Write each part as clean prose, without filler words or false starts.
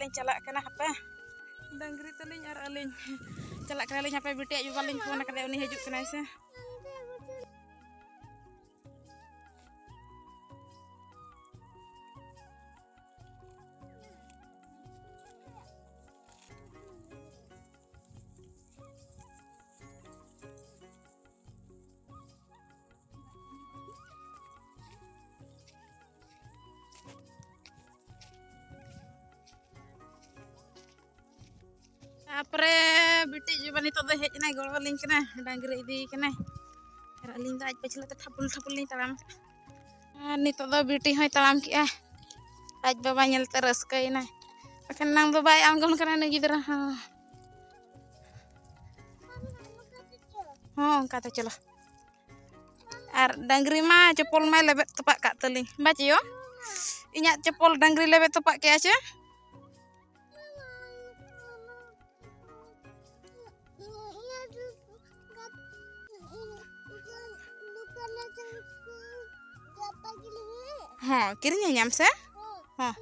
लिंग चला कना हपे डंगरी तलिंग और अलिंग चला कना लिंग हपे बिटिया जो बालिंग फोन कदे उनी हिजुक कना से अपरे बिटी जो बनी तो हेजना गड़वा लिंग कना डंगरी इदी कना और अलिंग दा आज पछले तो ठपुल ठपुल लिंग तड़ाम नितो दो बिटी होय तड़ाम के आज बाबा नेलते रस्कैना अखन नांग दो बाय आंगम कना ने गिदरा हां काते चलो और डंगरी मा चप्पल मा लेबे तपा का तलिंग बाचियो इnya चप्पल डंगरी लेबे तपा के आछे हाँ किरिंग ñam से हाँ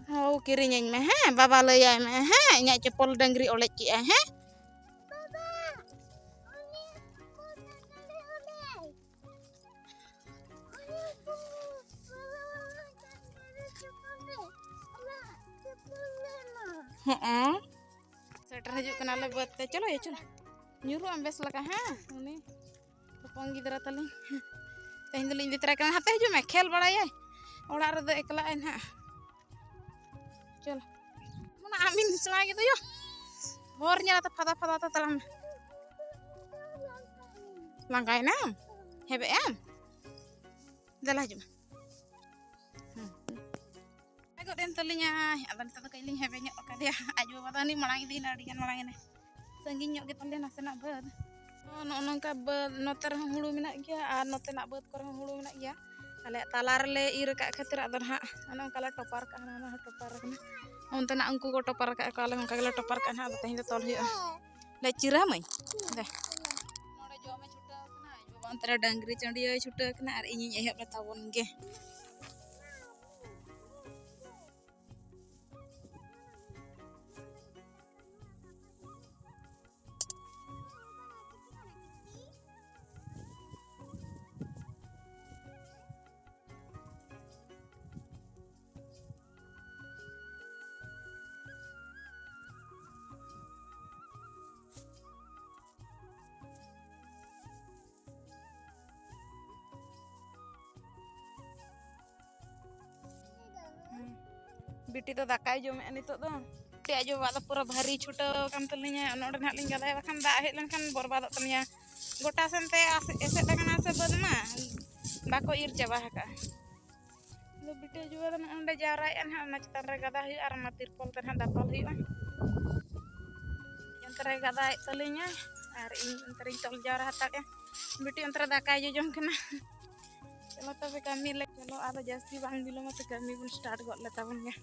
हाँ किरिंग में हैं बाबा ले आए में हैं इnya चप्पल डंगरी ओले की हैं हाँ सेटर हजू कना ले बते चलो ये चलो न्यूरू am बेस लगा हैं उनी तपंग गिदरा तलिंग तेहन दलिंग दितरा कना हाते हजू में खेल बड़ाय ओड़ा रे दो एकला एन हा चलो मना आमिन सला गे दयो होर न्याला त फदा फदा त तलाम लांगाय ना हेबे एम दला हजू आगो देन तलिंगा अदन त कइलिंग हेबे न्यो कदे आज बाबा दनी मणांग दिन अडिगन मणांग ने संगिन न्यो गे तले नासेना बद नोनका बद नोतर हुड़ू मेना गया और नोतेना बद कर हुड़ू मेना गया अले तालार ले इर का खातिर अदन हा अन काला टोपार का ना टोपार कना उनतना उनको को टोपार का काले उनका गला टोपार का ना तहिन तोल हुआ ले चिरा मई दे नोडे जो में छुटा कना बाबा अंतरा डंगरी चंडियो छुटा कना और इᱧ एहब ताबन गे बिटी तो दाकाय जो में नितो दो ते जो वाला पूरा भारी छुटा कम तलिnya नोडे ना लिंग गदाय बखन दा हे लनखन बर्बाद तनिया गोटा सेनते एसे तकना से बदमा बाको इर चाबा हका दो बिटी जो वाला अंडे जाराय अन ना चतान रे गदा हुई और ना तिरपल तन दापल हुई अंतरे गदाय तलिnya और इन अंतरे तल जारा हता बिटी अंतरे दाकाय जो जम कना चलो तबे कमी ले चलो आदो जास्ती बांग बिलो मत कमी बन स्टार्ट गत लेता बन गे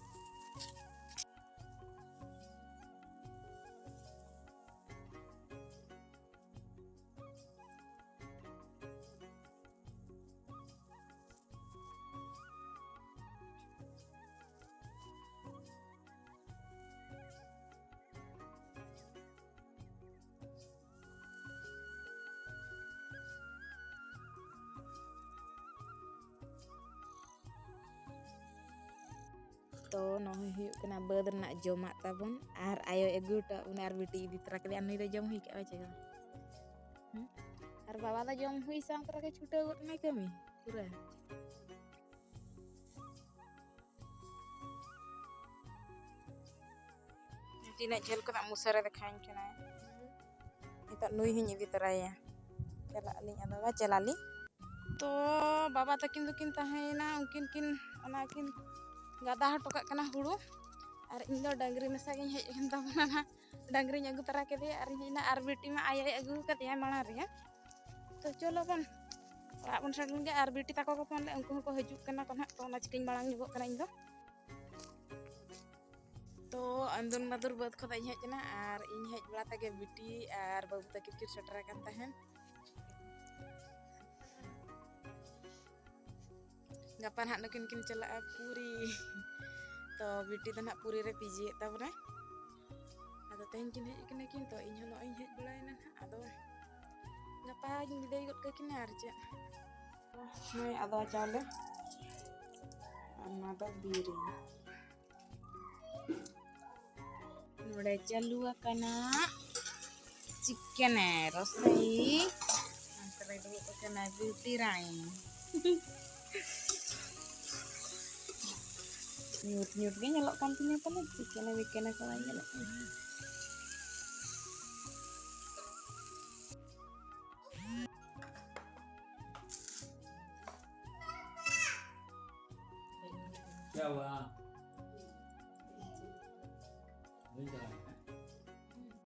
तो नही हुई कना बद ना जमा ताबन और आयो एगुटा उनार बिटी इदी तरा के अनई रे जम हुई के आचे और बाबा दा जम हुई सा तरा के छुटे गट ना कमी पूरा तीना झेल को मुसरे देखाइन कना नित नुई हिन इदी तराया चला अलिंग अदा चलाली तो बाबा तकिन दुकिन तहेना उनकिन किन ओना किन गदा हटोका कना हुड़ू और इन दो डंगरी मेसा गिन हेज कन तबना ना डंगरी अगू तरा के दे और हिना और बेटी मा आय अगू कते माणा रे तो चलो बन ओरा बन सडन गे और बेटी ताको को फोन ले उनको को हजू कना कना तो ना चिकिन मांग निगो कना इन दो तो अंदुन मधुर बद खदा हेज कना और इन हेज बड़ा तके बेटी और बाबू तक किर सटरा कन तहन गपन हाथ नकिन किन चला पूरी बिटी तो ना पूरी रे पीजी ताबरे आदो तेहन किन हेज कने किन तो इन हनो इन हेज बलायना आदो गपा बिदाय गद ककिना आर चे नय आदो चावले अन्ना दो बीरी नोड़े चालू आकना चिकन रसोई अंतरे दो कना ब्यूटी रानी nyut nyut ge nyelok kan tinya pala chicken weekend ko lagi nyelok क्या हुआ नहीं चला